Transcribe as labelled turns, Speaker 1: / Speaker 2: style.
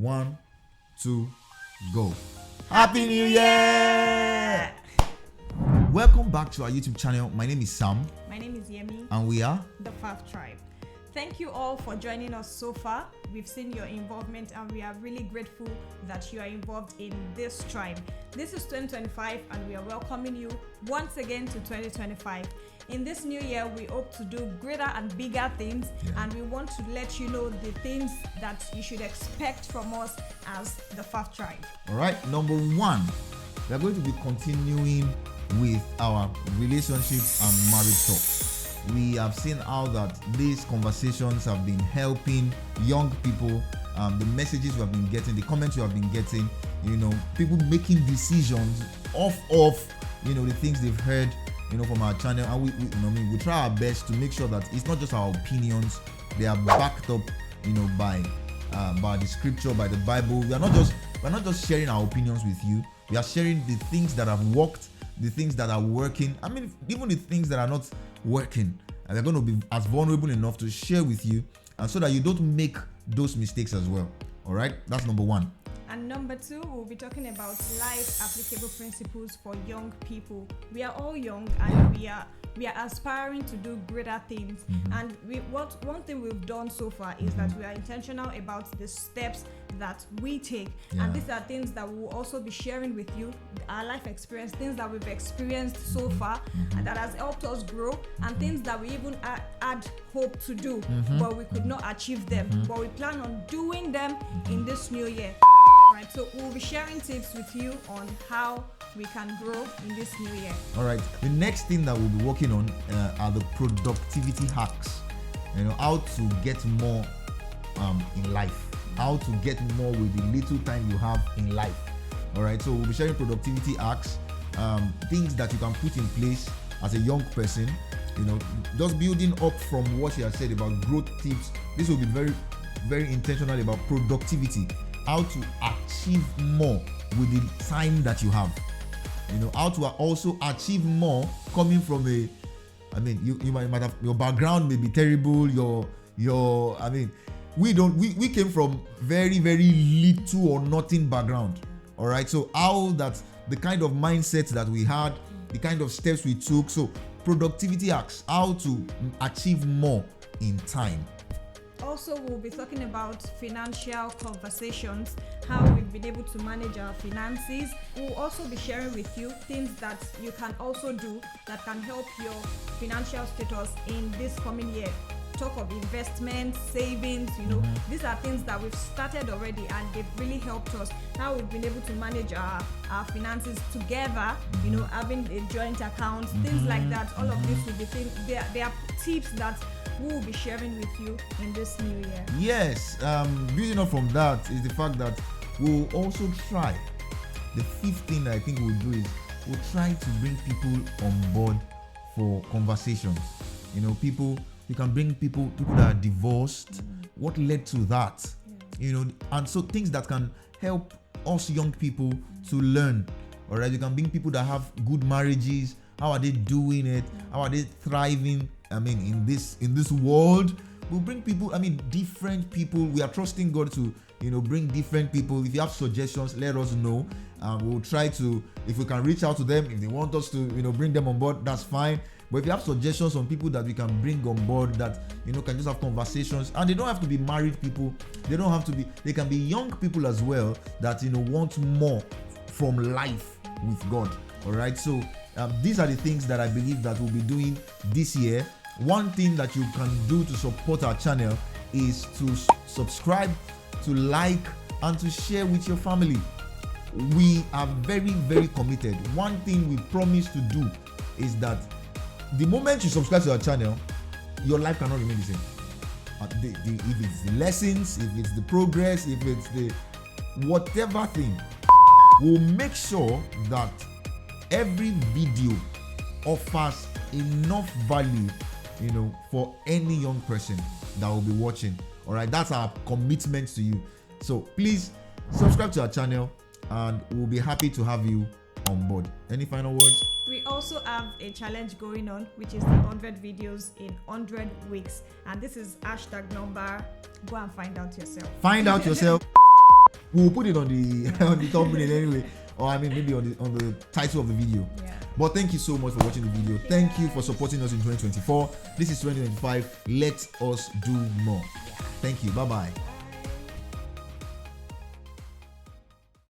Speaker 1: 1, 2, go. Happy New Year! Welcome back to our YouTube channel. My name is Sam.
Speaker 2: My name is Yemi.
Speaker 1: And we are
Speaker 2: the Faf Tribe. Thank you all for joining us so far. We've seen your involvement and we are really grateful that you are involved in this tribe. This is 2025 and we are welcoming you once again to 2025. In this new year, we hope to do greater and bigger things, and we want to let you know the things that you should expect from us as the Faf Tribe.
Speaker 1: All right, number 1, we are going to be continuing with our relationships and marriage talks. We have seen how that these conversations have been helping young people. The messages we have been getting, the comments we have been getting, people making decisions off of, the things they've heard, from our channel. And we try our best to make sure that it's not just our opinions; they are backed up, by the scripture, by the Bible. We're not just sharing our opinions with you. We are sharing the things that have worked, the things that are working. Even the things that are not working, and we're going to be as vulnerable enough to share with you, and so that you don't make those mistakes as well. All right, that's number 1.
Speaker 2: And number 2, we'll be talking about life applicable principles for young people. We are all young and we are aspiring to do greater things. And one thing we've done so far is that we are intentional about the steps that we take. And these are things that we'll also be sharing with you, our life experience, things that we've experienced so far and that has helped us grow, and things that we even had hope to do, but we could not achieve them. But we plan on doing them in this new year. Right, so we'll be sharing tips with you on how we can grow in this new year.
Speaker 1: All right, the next thing that we'll be working on are the productivity hacks. How to get more in life, how to get more with the little time you have in life. All right, so we'll be sharing productivity hacks, things that you can put in place as a young person. Just building up from what she has said about growth tips. This will be very, very intentional about productivity. How to achieve more with the time that you have. How to also achieve more coming from you might have, your background may be terrible. We came from very, very little or nothing background. All right. So how that the kind of mindset that we had, the kind of steps we took. So productivity hacks, how to achieve more in time.
Speaker 2: Also, we'll be talking about financial conversations, how we've been able to manage our finances. We'll also be sharing with you things that you can also do that can help your financial status in this coming year. Talk of investment, savings, these are things that we've started already and they've really helped us. How we've been able to manage our finances together, having a joint account, things like that. All of this will be things, they are tips that we will be sharing with you in this new year. Yes,
Speaker 1: building up from that is the fact that we'll also try. The 5th thing that I think we'll do is we'll try to bring people on board for conversations. You can bring people that are divorced. What led to that? And so things that can help us young people to learn. All right, you can bring people that have good marriages. How are they doing it? How are they thriving? In this world, we'll bring people. Different people. We are trusting God to, bring different people. If you have suggestions, let us know. We'll try to, if we can reach out to them. If they want us to, bring them on board, that's fine. But if you have suggestions on people that we can bring on board that, can just have conversations, and they don't have to be married people. They don't have to be. They can be young people as well that, want more from life with God. All right. So these are the things that I believe that we'll be doing this year. One thing that you can do to support our channel is to subscribe, to like, and to share with your family. We are very, very committed. One thing we promise to do is that the moment you subscribe to our channel, your life cannot remain the same. If it's the lessons, if it's the progress, if it's the whatever thing, we'll make sure that every video offers enough value, for any young person that will be watching. All right, that's our commitment to you. So please subscribe to our channel, and we'll be happy to have you on board. Any final words?
Speaker 2: We also have a challenge going on, which is the 100 videos in 100 weeks, and this is #number. Go and find out yourself.
Speaker 1: Find out yourself. We'll put it on the on the thumbnail anyway, or I mean maybe on the title of the video.
Speaker 2: Yeah.
Speaker 1: But thank you so much for watching the video. Thank you for supporting us in 2024. This is 2025. Let us do more. Thank you. Bye bye.